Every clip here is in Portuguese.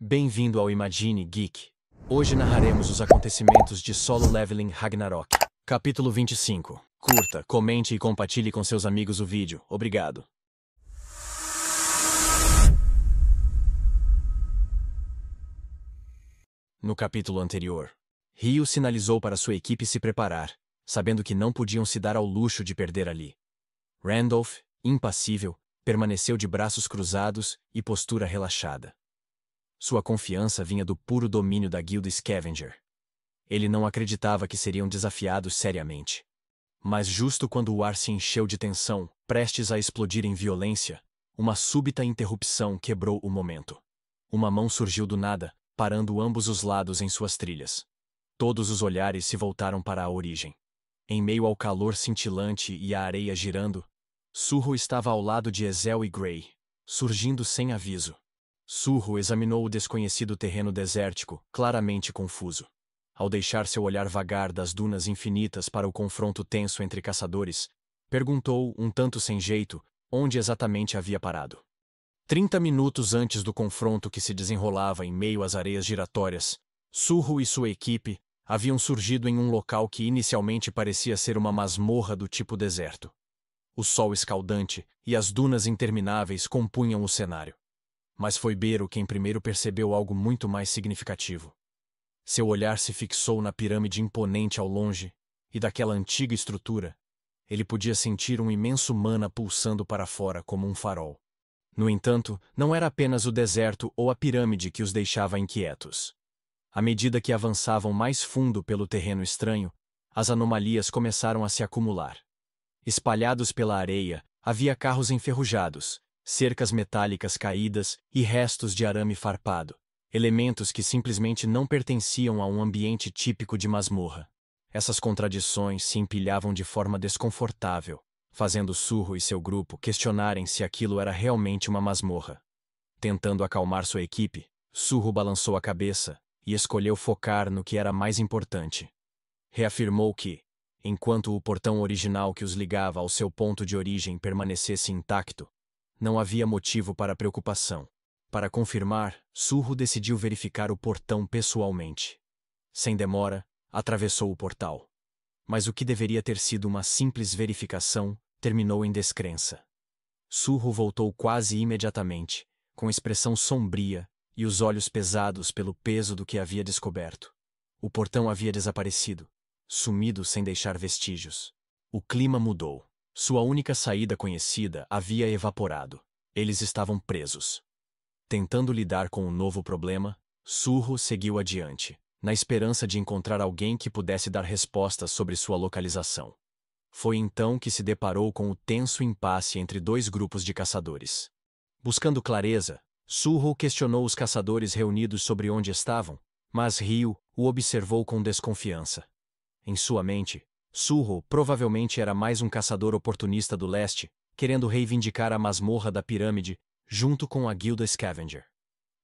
Bem-vindo ao Imagine Geek. Hoje narraremos os acontecimentos de Solo Leveling Ragnarok. Capítulo 25. Curta, comente e compartilhe com seus amigos o vídeo. Obrigado. No capítulo anterior, Ryu sinalizou para sua equipe se preparar, sabendo que não podiam se dar ao luxo de perder ali. Randolph, impassível, permaneceu de braços cruzados e postura relaxada. Sua confiança vinha do puro domínio da guilda Scavenger. Ele não acreditava que seriam desafiados seriamente. Mas justo quando o ar se encheu de tensão, prestes a explodir em violência, uma súbita interrupção quebrou o momento. Uma mão surgiu do nada, parando ambos os lados em suas trilhas. Todos os olhares se voltaram para a origem. Em meio ao calor cintilante e a areia girando, Surro estava ao lado de Ezel e Gray, surgindo sem aviso. Surro examinou o desconhecido terreno desértico, claramente confuso. Ao deixar seu olhar vagar das dunas infinitas para o confronto tenso entre caçadores, perguntou, um tanto sem jeito, onde exatamente havia parado. 30 minutos antes do confronto que se desenrolava em meio às areias giratórias, Surro e sua equipe haviam surgido em um local que inicialmente parecia ser uma masmorra do tipo deserto. O sol escaldante e as dunas intermináveis compunham o cenário. Mas foi Bero quem primeiro percebeu algo muito mais significativo. Seu olhar se fixou na pirâmide imponente ao longe, e daquela antiga estrutura, ele podia sentir um imenso mana pulsando para fora como um farol. No entanto, não era apenas o deserto ou a pirâmide que os deixava inquietos. À medida que avançavam mais fundo pelo terreno estranho, as anomalias começaram a se acumular. Espalhados pela areia, havia carros enferrujados, cercas metálicas caídas e restos de arame farpado, elementos que simplesmente não pertenciam a um ambiente típico de masmorra. Essas contradições se empilhavam de forma desconfortável, fazendo Surro e seu grupo questionarem se aquilo era realmente uma masmorra. Tentando acalmar sua equipe, Surro balançou a cabeça e escolheu focar no que era mais importante. Reafirmou que, enquanto o portão original que os ligava ao seu ponto de origem permanecesse intacto, não havia motivo para preocupação. Para confirmar, Surro decidiu verificar o portão pessoalmente. Sem demora, atravessou o portal. Mas o que deveria ter sido uma simples verificação terminou em descrença. Surro voltou quase imediatamente, com expressão sombria e os olhos pesados pelo peso do que havia descoberto. O portão havia desaparecido, sumido sem deixar vestígios. O clima mudou. Sua única saída conhecida havia evaporado. Eles estavam presos. Tentando lidar com o novo problema, Surro seguiu adiante, na esperança de encontrar alguém que pudesse dar respostas sobre sua localização. Foi então que se deparou com o tenso impasse entre dois grupos de caçadores. Buscando clareza, Surro questionou os caçadores reunidos sobre onde estavam, mas Ryu o observou com desconfiança. Em sua mente, Surro provavelmente era mais um caçador oportunista do leste, querendo reivindicar a masmorra da pirâmide junto com a guilda Scavenger.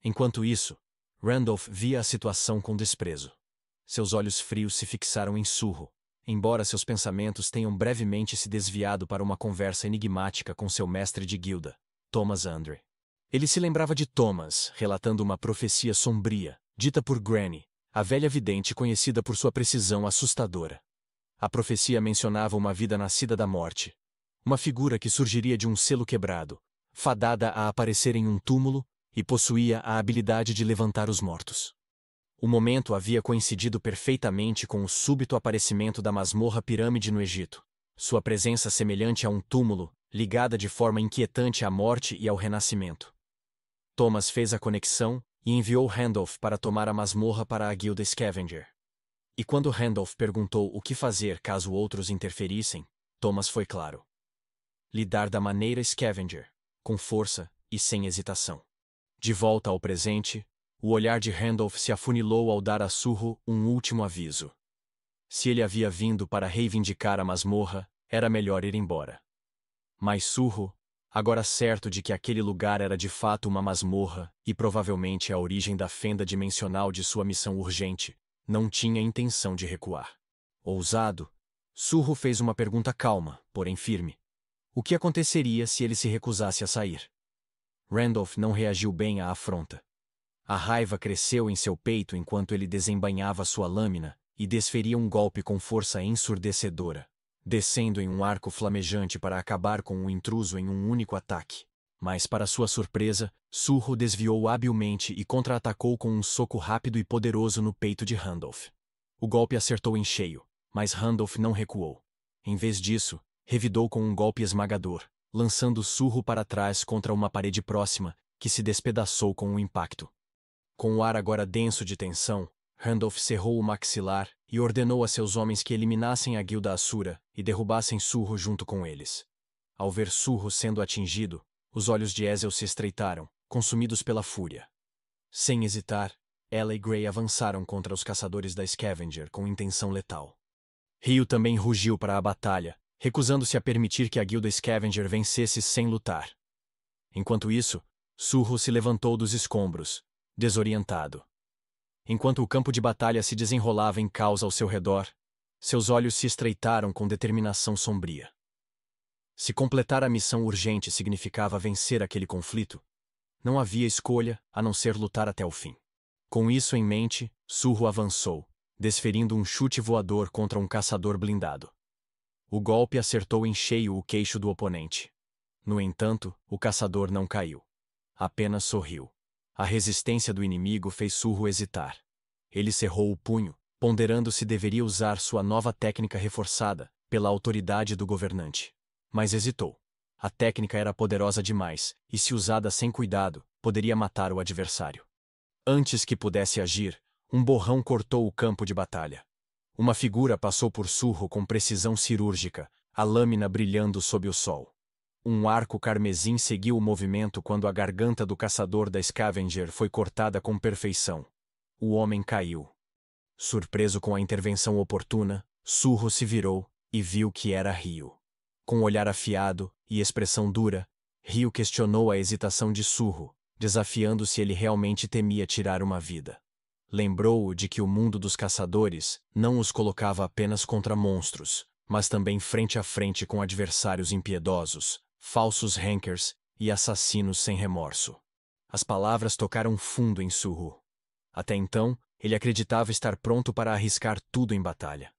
Enquanto isso, Randolph via a situação com desprezo. Seus olhos frios se fixaram em Surro, embora seus pensamentos tenham brevemente se desviado para uma conversa enigmática com seu mestre de guilda, Thomas Andre. Ele se lembrava de Thomas, relatando uma profecia sombria, dita por Granny, a velha vidente conhecida por sua precisão assustadora. A profecia mencionava uma vida nascida da morte, uma figura que surgiria de um selo quebrado, fadada a aparecer em um túmulo e possuía a habilidade de levantar os mortos. O momento havia coincidido perfeitamente com o súbito aparecimento da masmorra pirâmide no Egito, sua presença semelhante a um túmulo, ligada de forma inquietante à morte e ao renascimento. Thomas fez a conexão e enviou Randolph para tomar a masmorra para a guilda Scavenger. E quando Randolph perguntou o que fazer caso outros interferissem, Thomas foi claro. Lidar da maneira Scavenger, com força e sem hesitação. De volta ao presente, o olhar de Randolph se afunilou ao dar a Surro um último aviso. Se ele havia vindo para reivindicar a masmorra, era melhor ir embora. Mas Surro, agora certo de que aquele lugar era de fato uma masmorra e provavelmente a origem da fenda dimensional de sua missão urgente, não tinha intenção de recuar. Ousado, Surro fez uma pergunta calma, porém firme. O que aconteceria se ele se recusasse a sair? Randolph não reagiu bem à afronta. A raiva cresceu em seu peito enquanto ele desembainhava sua lâmina e desferia um golpe com força ensurdecedora, descendo em um arco flamejante para acabar com o intruso em um único ataque. Mas, para sua surpresa, Surro desviou habilmente e contra-atacou com um soco rápido e poderoso no peito de Randolph. O golpe acertou em cheio, mas Randolph não recuou. Em vez disso, revidou com um golpe esmagador, lançando Surro para trás contra uma parede próxima, que se despedaçou com o impacto. Com o ar agora denso de tensão, Randolph cerrou o maxilar e ordenou a seus homens que eliminassem a guilda Asura e derrubassem Surro junto com eles. Ao ver Surro sendo atingido, os olhos de Ezel se estreitaram, consumidos pela fúria. Sem hesitar, ela e Grey avançaram contra os caçadores da Scavenger com intenção letal. Rio também rugiu para a batalha, recusando-se a permitir que a guilda Scavenger vencesse sem lutar. Enquanto isso, Surro se levantou dos escombros, desorientado. Enquanto o campo de batalha se desenrolava em caos ao seu redor, seus olhos se estreitaram com determinação sombria. Se completar a missão urgente significava vencer aquele conflito, não havia escolha a não ser lutar até o fim. Com isso em mente, Surro avançou, desferindo um chute voador contra um caçador blindado. O golpe acertou em cheio o queixo do oponente. No entanto, o caçador não caiu. Apenas sorriu. A resistência do inimigo fez Surro hesitar. Ele cerrou o punho, ponderando se deveria usar sua nova técnica reforçada pela autoridade do governante. Mas hesitou. A técnica era poderosa demais, e se usada sem cuidado, poderia matar o adversário. Antes que pudesse agir, um borrão cortou o campo de batalha. Uma figura passou por Surro com precisão cirúrgica, a lâmina brilhando sob o sol. Um arco carmesim seguiu o movimento quando a garganta do caçador da Scavenger foi cortada com perfeição. O homem caiu. Surpreso com a intervenção oportuna, Surro se virou e viu que era Rio. Com olhar afiado e expressão dura, Rio questionou a hesitação de Surro, desafiando se ele realmente temia tirar uma vida. Lembrou-o de que o mundo dos caçadores não os colocava apenas contra monstros, mas também frente a frente com adversários impiedosos, falsos rankers e assassinos sem remorso. As palavras tocaram fundo em Surro. Até então, ele acreditava estar pronto para arriscar tudo em batalha.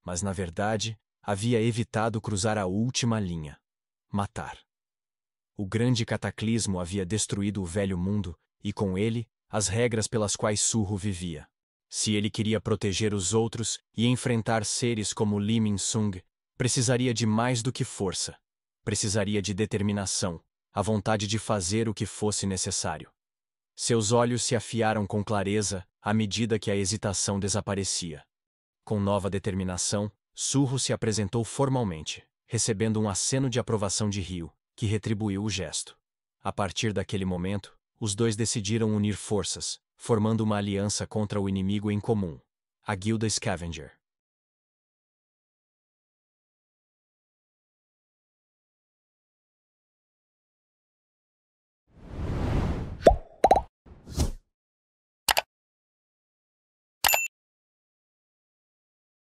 Mas, na verdade, havia evitado cruzar a última linha: matar. O grande cataclismo havia destruído o velho mundo e, com ele, as regras pelas quais Surro vivia. Se ele queria proteger os outros e enfrentar seres como Li Min-sung, precisaria de mais do que força. Precisaria de determinação, a vontade de fazer o que fosse necessário. Seus olhos se afiaram com clareza à medida que a hesitação desaparecia. Com nova determinação, Surro se apresentou formalmente, recebendo um aceno de aprovação de Rio, que retribuiu o gesto. A partir daquele momento, os dois decidiram unir forças, formando uma aliança contra o inimigo em comum, a Guilda Scavenger.